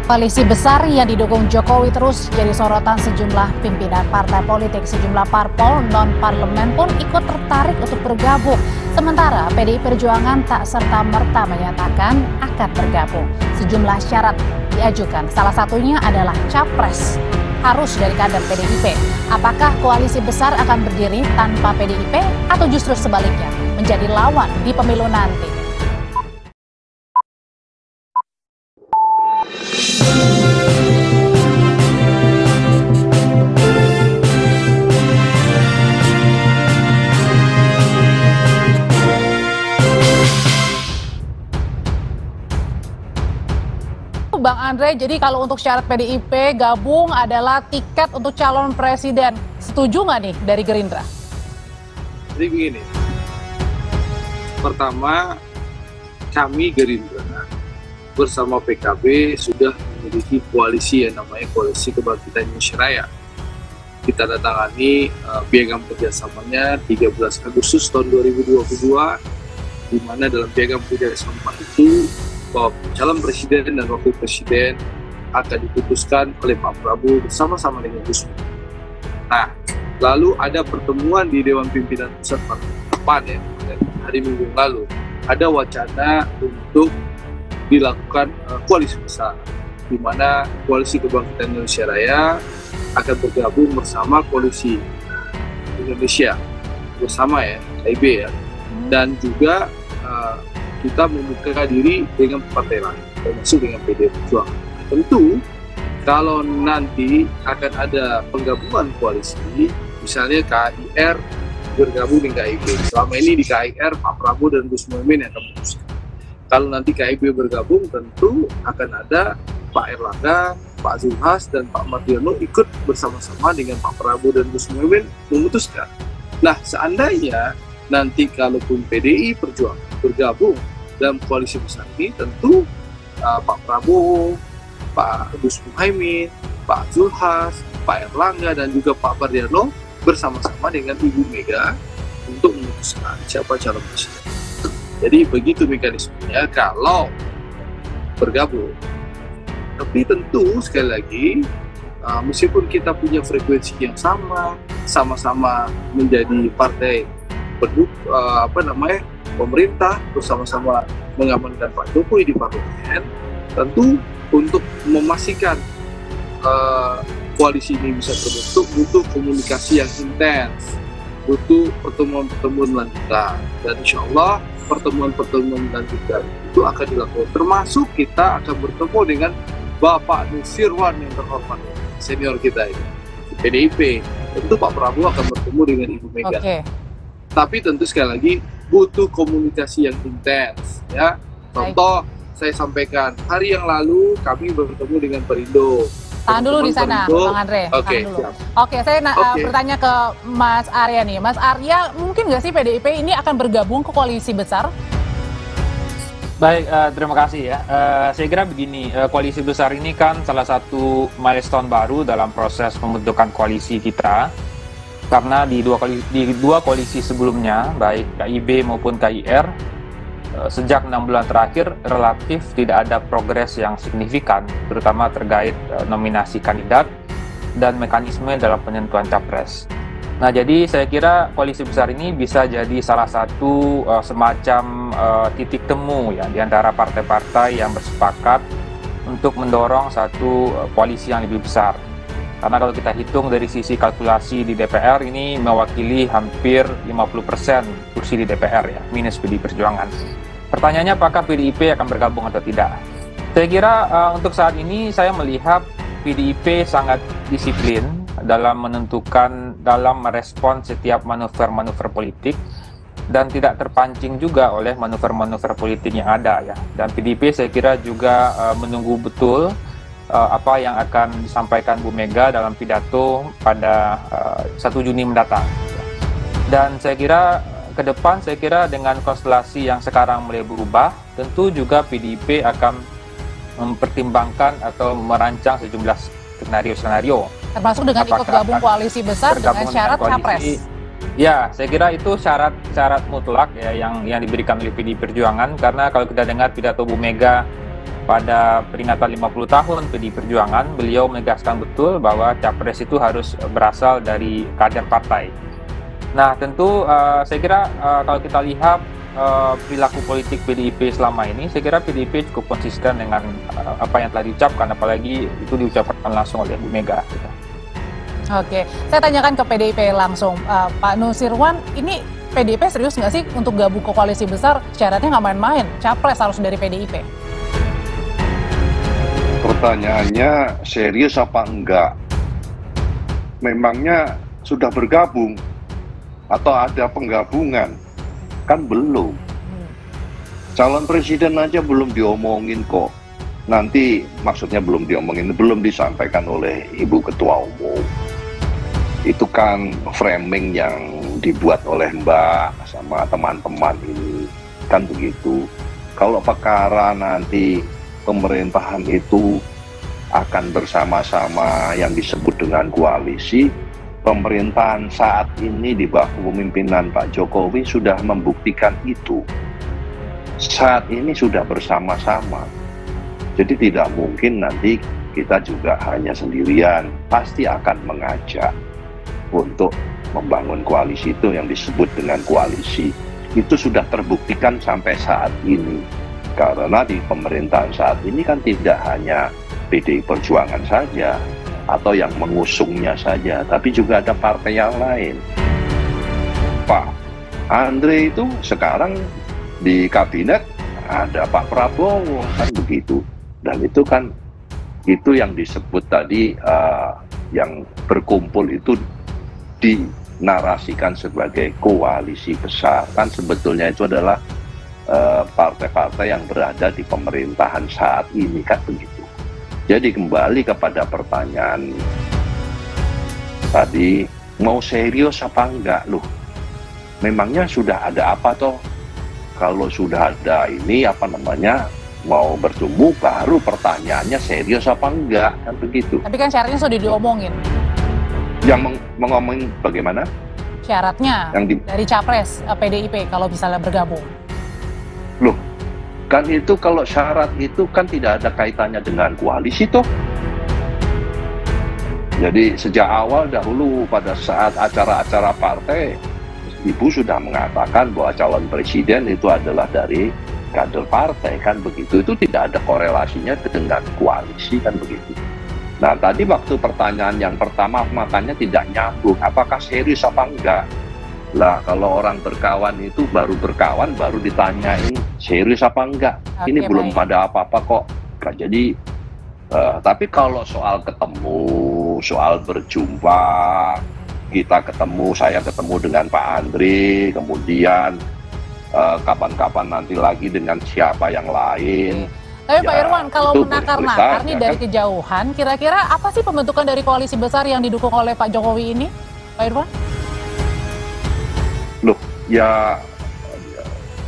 Koalisi besar yang didukung Jokowi terus jadi sorotan sejumlah pimpinan partai politik. Sejumlah parpol non-parlemen pun ikut tertarik untuk bergabung. Sementara PDI Perjuangan tak serta-merta menyatakan akan bergabung. Sejumlah syarat diajukan, salah satunya adalah capres harus dari kader PDIP. Apakah koalisi besar akan berdiri tanpa PDIP atau justru sebaliknya menjadi lawan di pemilu nanti? Bang Andre, jadi kalau untuk syarat PDIP gabung adalah tiket untuk calon presiden. Setuju nggak nih dari Gerindra? Jadi begini, pertama kami Gerindra bersama PKB sudah memiliki koalisi yang namanya Koalisi Kebangkitan Indonesia Raya. Kita datangani piagam kerjasamanya 13 Agustus tahun 2022, di mana dalam piagam kerjasama itu bahwa calon presiden dan wakil presiden akan diputuskan oleh Pak Prabowo bersama-sama dengan Gus Muhaimin. Nah, lalu ada pertemuan di Dewan Pimpinan Pusat Partai ya, hari Minggu lalu. Ada wacana untuk dilakukan koalisi besar, di mana Koalisi Kebangkitan Indonesia Raya akan bergabung bersama Koalisi Indonesia bersama ya, KIB ya, dan juga kita membuka diri dengan partai lain, termasuk dengan PDI Perjuangan. Tentu, kalau nanti akan ada penggabungan koalisi, misalnya KIR bergabung dengan KIB. Selama ini di KIR, Pak Prabowo dan Gus Muhaimin yang akan memutuskan. Kalau nanti KIB bergabung, tentu akan ada Pak Erlangga, Pak Zulhas, dan Pak Mardiono ikut bersama-sama dengan Pak Prabowo dan Gus Muhaimin memutuskan. Nah, seandainya nanti kalaupun PDI Perjuangan bergabung dalam koalisi besar ini, tentu Pak Prabowo, Pak Gus Muhaimin, Pak Zulhas, Pak Erlangga, dan juga Pak Mardiono bersama-sama dengan Ibu Mega untuk memutuskan siapa calon presiden. Jadi begitu mekanismenya kalau bergabung. Tapi tentu sekali lagi, meskipun kita punya frekuensi yang sama, sama-sama menjadi partai pemerintah, bersama-sama mengamankan Pak Jokowi di parlemen, tentu untuk memastikan koalisi ini bisa terbentuk butuh komunikasi yang intens, butuh pertemuan-pertemuan lanjutan, dan insya Allah pertemuan-pertemuan lanjutan itu akan dilakukan, termasuk kita akan bertemu dengan Bapak Nusirwan yang terhormat, senior kita ini di PDIP. Tentu Pak Prabowo akan bertemu dengan Ibu Mega. Tapi tentu sekali lagi butuh komunikasi yang intens ya. Contoh saya sampaikan hari yang lalu kami bertemu dengan Perindo. Tahan dulu di sana, Bang Andre. Oke, saya bertanya ke Mas Arya nih. Mas Arya, mungkin nggak sih PDIP ini akan bergabung ke koalisi besar? Baik, terima kasih ya. Saya kira begini, koalisi besar ini kan salah satu milestone baru dalam proses pembentukan koalisi kita. Karena di dua koalisi sebelumnya, baik KIB maupun KIR, sejak 6 bulan terakhir relatif tidak ada progres yang signifikan, terutama terkait nominasi kandidat dan mekanisme dalam penentuan capres. Nah, jadi saya kira koalisi besar ini bisa jadi salah satu semacam titik temu ya di antara partai-partai yang bersepakat untuk mendorong satu koalisi yang lebih besar. Karena kalau kita hitung dari sisi kalkulasi di DPR ini mewakili hampir 50% kursi di DPR ya, minus PDI Perjuangan. Pertanyaannya apakah PDIP akan bergabung atau tidak? Saya kira untuk saat ini saya melihat PDIP sangat disiplin dalam menentukan, dalam merespon setiap manuver-manuver politik dan tidak terpancing juga oleh manuver-manuver politik yang ada ya. Dan PDIP saya kira juga menunggu betul apa yang akan disampaikan Bu Mega dalam pidato pada 1 Juni mendatang. Dan saya kira ke depan, saya kira dengan konstelasi yang sekarang mulai berubah, tentu juga PDIP akan mempertimbangkan atau merancang sejumlah skenario-skenario. Termasuk dengan ikut gabung koalisi besar dengan syarat capres. Ya, saya kira itu syarat mutlak ya yang diberikan oleh PDI Perjuangan, karena kalau kita dengar pidato Bu Mega pada peringatan 50 tahun PDI Perjuangan, beliau menegaskan betul bahwa capres itu harus berasal dari kader partai. Nah, tentu saya kira kalau kita lihat perilaku politik PDIP selama ini, saya kira PDIP cukup konsisten dengan apa yang telah diucapkan, apalagi itu diucapkan langsung oleh Bu Mega. Gitu. Oke, saya tanyakan ke PDIP langsung, Pak Nusirwan, ini PDIP serius nggak sih untuk gabung ke koalisi besar? Syaratnya nggak main-main, capres harus dari PDIP. Pertanyaannya serius apa enggak? Memangnya sudah bergabung atau ada penggabungan? Kan belum. Calon presiden aja belum diomongin kok. Nanti maksudnya belum diomongin, belum disampaikan oleh Ibu Ketua Umum. Itu kan framing yang dibuat oleh Mbak sama teman-teman ini. Kan begitu. Kalau perkara nanti pemerintahan itu akan bersama-sama yang disebut dengan koalisi, pemerintahan saat ini di bawah kepemimpinan Pak Jokowi sudah membuktikan itu. Saat ini sudah bersama-sama. Jadi tidak mungkin nanti kita juga hanya sendirian. Pasti akan mengajak untuk membangun koalisi itu yang disebut dengan koalisi. Itu sudah terbuktikan sampai saat ini. Karena di pemerintahan saat ini kan tidak hanya PDI Perjuangan saja atau yang mengusungnya saja, tapi juga ada partai yang lain. Pak Andre itu sekarang di kabinet ada Pak Prabowo, kan begitu. Dan itu kan itu yang disebut tadi yang berkumpul itu dinarasikan sebagai koalisi besar. Kan sebetulnya itu adalah partai-partai yang berada di pemerintahan saat ini, kan begitu. Jadi kembali kepada pertanyaan tadi, mau serius apa enggak loh? Memangnya sudah ada apa toh? Kalau sudah ada ini mau bertumbuh, baru pertanyaannya serius apa enggak, kan begitu. Tapi kan syaratnya sudah diomongin. Yang mengomongin bagaimana? Syaratnya dari capres PDIP kalau misalnya bergabung. Loh, kan itu kalau syarat itu kan tidak ada kaitannya dengan koalisi toh. Jadi sejak awal dahulu pada saat acara-acara partai, Ibu sudah mengatakan bahwa calon presiden itu adalah dari kader partai, kan begitu. Itu tidak ada korelasinya dengan koalisi, kan begitu. Nah tadi waktu pertanyaan yang pertama makanya tidak nyambung, apakah serius apa enggak? Lah kalau orang berkawan itu baru berkawan baru ditanyain serius apa enggak. Ini belum ada apa-apa kok. Nah, jadi tapi kalau soal ketemu, soal berjumpa, kita ketemu, saya ketemu dengan Pak Andre, kemudian kapan-kapan nanti lagi dengan siapa yang lain. Tapi Pak Irwan, kalau menakar-nakar nih dari kejauhan, kira-kira apa sih pembentukan dari koalisi besar yang didukung oleh Pak Jokowi ini, Pak Irwan? Loh, ya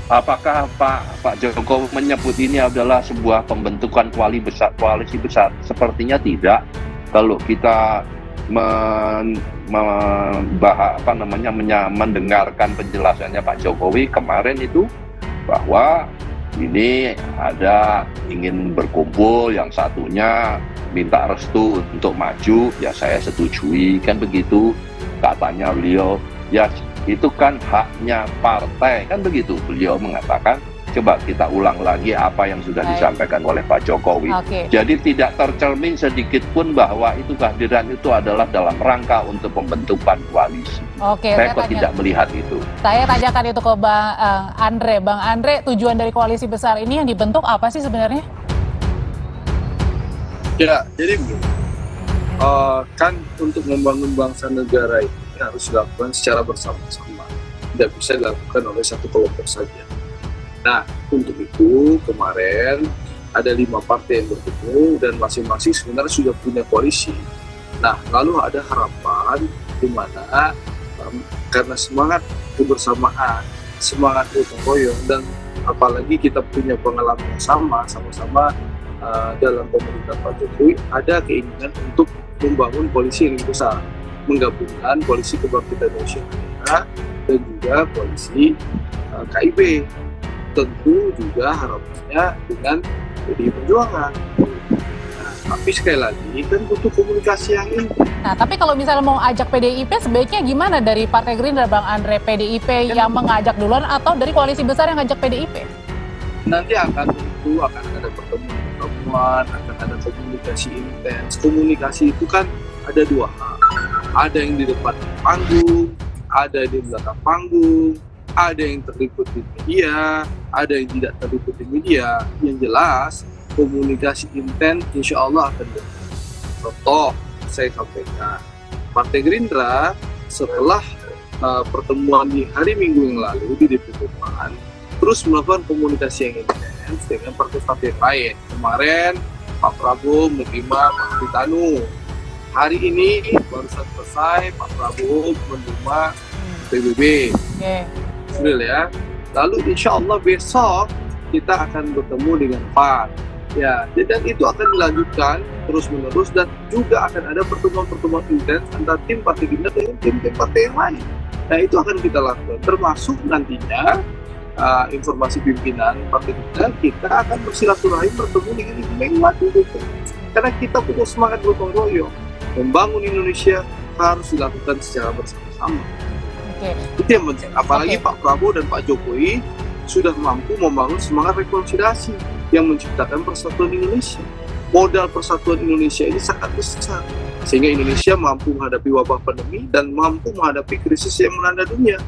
apakah Pak Jokowi menyebut ini adalah sebuah pembentukan koalisi besar? Sepertinya tidak. Kalau kita mendengarkan penjelasannya Pak Jokowi kemarin itu bahwa ini ada ingin berkumpul, yang satunya minta restu untuk maju, ya saya setujui, kan begitu katanya beliau. Ya itu kan haknya partai, kan begitu beliau mengatakan. Coba kita ulang lagi apa yang sudah disampaikan oleh Pak Jokowi. Jadi tidak tercermin sedikit pun bahwa itu kehadiran itu adalah dalam rangka untuk pembentukan koalisi. Saya kok tidak melihat itu. Saya tanyakan itu ke Bang Andre. Bang Andre, tujuan dari koalisi besar ini yang dibentuk apa sih sebenarnya? Ya, jadi kan untuk membangun bangsa negara ini harus dilakukan secara bersama-sama. Tidak bisa dilakukan oleh satu kelompok saja. Nah, untuk itu kemarin ada 5 partai yang bertemu dan masing-masing sebenarnya sudah punya koalisi. Nah, lalu ada harapan di mana karena semangat kebersamaan, semangat gotong royong, dan apalagi kita punya pengalaman yang sama-sama dalam pemerintahan Pak Jokowi, ada keinginan untuk membangun koalisi yang lebih besar, menggabungkan koalisi Kebangkitan Indonesia Raya dan juga koalisi KIP. Tentu juga harapannya dengan PDI Perjuangan. Nah, tapi sekali lagi kan butuh komunikasi yang intens. Nah, tapi kalau misalnya mau ajak PDIP, sebaiknya gimana dari Partai Gerindra, Bang Andre? PDIP yang mengajak duluan atau dari koalisi besar yang ngajak PDIP? Nanti akan ada pertemuan, akan ada komunikasi intens. Komunikasi itu kan ada dua hal. Ada yang di depan panggung, ada di belakang panggung, ada yang terliput di media, ada yang tidak terliput di media. Yang jelas, komunikasi intens insya Allah akan berjalan. Contoh, saya sampaikan, Partai Gerindra setelah pertemuan di hari Minggu yang lalu di DPP PAN, terus melakukan komunikasi yang intens dengan partai-partai lain. Kemarin Pak Prabowo menerima Pak Haritanu. Hari ini baru selesai Pak Prabowo menerima PBB. Betul ya. Lalu insya Allah besok kita akan bertemu dengan PAN. Ya, dan itu akan dilanjutkan terus-menerus dan juga akan ada pertemuan-pertemuan intens antara tim Partai Gerindra dengan tim-tim partai yang lain. Nah, itu akan kita lakukan, termasuk nantinya informasi pimpinan Partai Gerindra, kita akan bersilaturahim bertemu dengan Ibu Megawati itu. Karena kita punya semangat gotong royong, membangun Indonesia harus dilakukan secara bersama-sama. Itu yang penting. Apalagi Pak Prabowo dan Pak Jokowi sudah mampu membangun semangat rekonsiliasi yang menciptakan persatuan Indonesia. Modal persatuan Indonesia ini sangat besar, sehingga Indonesia mampu menghadapi wabah pandemi dan mampu menghadapi krisis yang melanda dunia,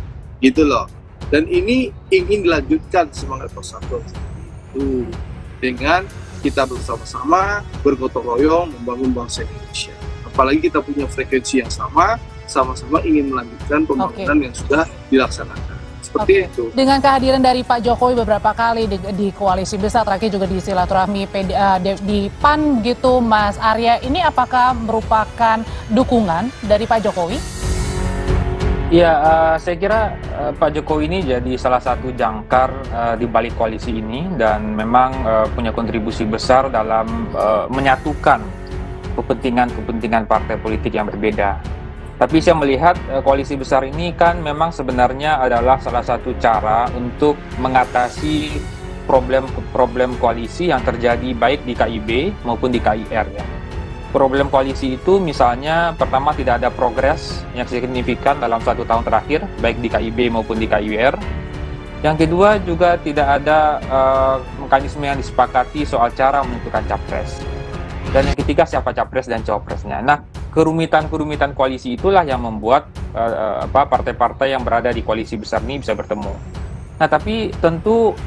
gitu loh. Dan ini ingin dilanjutkan semangat persatuan itu dengan kita bersama-sama bergotong royong membangun bangsa Indonesia. Apalagi kita punya frekuensi yang sama-sama ingin melanjutkan pembangunan yang sudah dilaksanakan. Seperti itu. Dengan kehadiran dari Pak Jokowi beberapa kali di koalisi besar, terakhir juga di silaturahmi di PAN gitu, Mas Arya, ini apakah merupakan dukungan dari Pak Jokowi? Ya, saya kira Pak Jokowi ini jadi salah satu jangkar di balik koalisi ini dan memang punya kontribusi besar dalam menyatukan kepentingan partai politik yang berbeda. Tapi saya melihat koalisi besar ini kan memang sebenarnya adalah salah satu cara untuk mengatasi problem koalisi yang terjadi baik di KIB maupun di KIR ya. Problem koalisi itu misalnya pertama tidak ada progres yang signifikan dalam 1 tahun terakhir baik di KIB maupun di KIR. Yang kedua juga tidak ada mekanisme yang disepakati soal cara menentukan capres. Dan yang ketiga siapa capres dan cawapresnya. Nah, kerumitan koalisi itulah yang membuat partai-partai yang berada di koalisi besar ini bisa bertemu. Nah, tapi tentu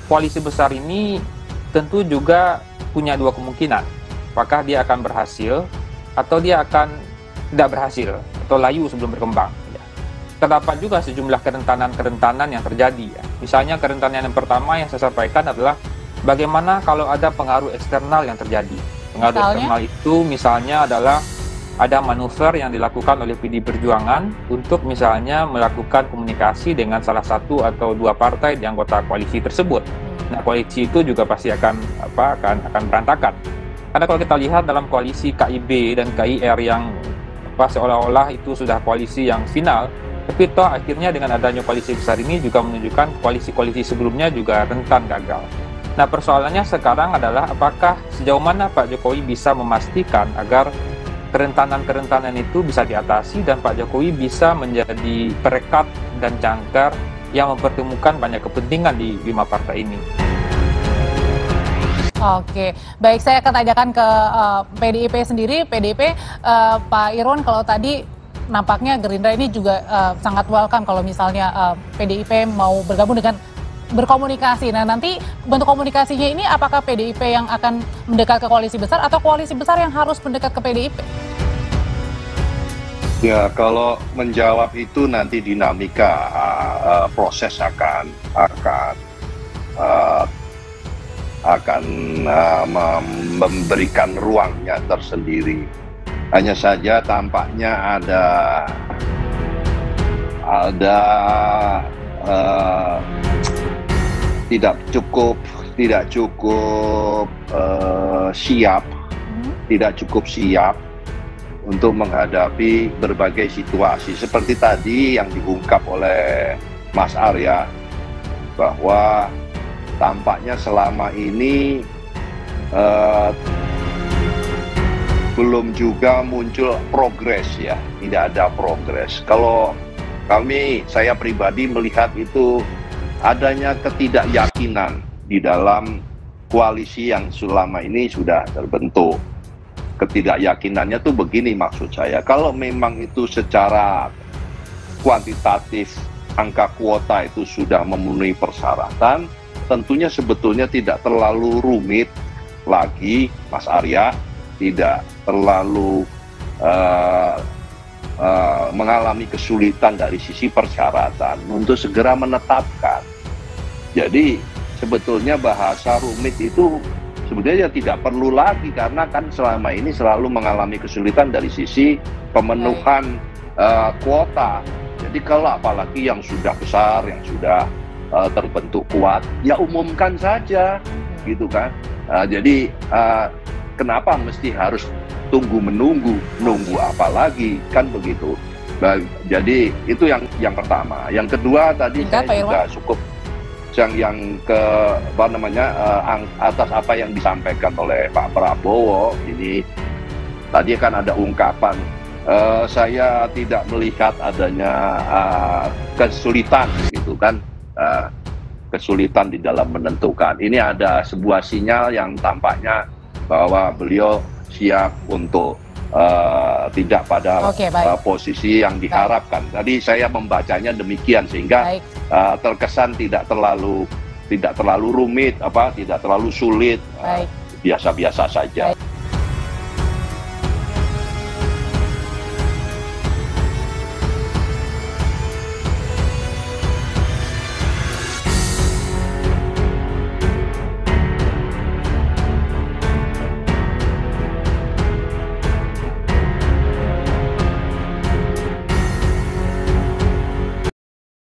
koalisi besar ini tentu juga punya dua kemungkinan. Apakah dia akan berhasil atau dia akan tidak berhasil atau layu sebelum berkembang. Ya. Terdapat juga sejumlah kerentanan yang terjadi. Ya. Misalnya kerentanan yang pertama yang saya sampaikan adalah bagaimana kalau ada pengaruh eksternal yang terjadi. Pengaruh eksternal itu misalnya adalah ada manuver yang dilakukan oleh PDI Perjuangan untuk misalnya melakukan komunikasi dengan salah satu atau dua partai di anggota koalisi tersebut. Nah, koalisi itu juga pasti akan berantakan. Karena kalau kita lihat dalam koalisi KIB dan KIR yang seolah-olah itu sudah koalisi yang final, tapi toh akhirnya dengan adanya koalisi besar ini juga menunjukkan koalisi-koalisi sebelumnya juga rentan gagal. Nah, persoalannya sekarang adalah apakah sejauh mana Pak Jokowi bisa memastikan agar kerentanan itu bisa diatasi dan Pak Jokowi bisa menjadi perekat dan jangkar yang mempertemukan banyak kepentingan di 5 partai ini. Oke, baik, saya akan tanyakan ke PDIP sendiri. PDIP, Pak Irwan, kalau tadi nampaknya Gerindra ini juga sangat welcome kalau misalnya PDIP mau bergabung dengan berkomunikasi. Nah, nanti bentuk komunikasinya ini apakah PDIP yang akan mendekat ke koalisi besar atau koalisi besar yang harus mendekat ke PDIP? Ya, kalau menjawab itu nanti dinamika proses akan memberikan ruangnya tersendiri. Hanya saja tampaknya ada tidak cukup siap untuk menghadapi berbagai situasi seperti tadi yang diungkap oleh Mas Arya, bahwa tampaknya selama ini belum juga muncul progres ya, tidak ada progres. Kalau saya pribadi melihat itu adanya ketidakyakinan di dalam koalisi yang selama ini sudah terbentuk. Ketidakyakinannya tuh begini maksud saya, kalau memang itu secara kuantitatif angka kuota itu sudah memenuhi persyaratan, tentunya sebetulnya tidak terlalu rumit lagi, Mas Arya, tidak terlalu mengalami kesulitan dari sisi persyaratan untuk segera menetapkan. Jadi sebetulnya bahasa rumit itu sebenarnya tidak perlu lagi, karena kan selama ini selalu mengalami kesulitan dari sisi pemenuhan kuota. Jadi kalau apalagi yang sudah besar, yang sudah terbentuk kuat, ya umumkan saja, gitu kan. Jadi kenapa mesti harus nunggu apa lagi, kan begitu. Jadi itu yang pertama. Yang kedua tadi saya juga cukup yang ke atas apa yang disampaikan oleh Pak Prabowo ini. Tadi kan ada ungkapan, saya tidak melihat adanya kesulitan, gitu kan, kesulitan di dalam menentukan. Ini ada sebuah sinyal yang tampaknya bahwa beliau siap untuk tidak pada posisi yang diharapkan. Tadi saya membacanya demikian, sehingga terkesan tidak terlalu rumit, tidak terlalu sulit, biasa-biasa saja.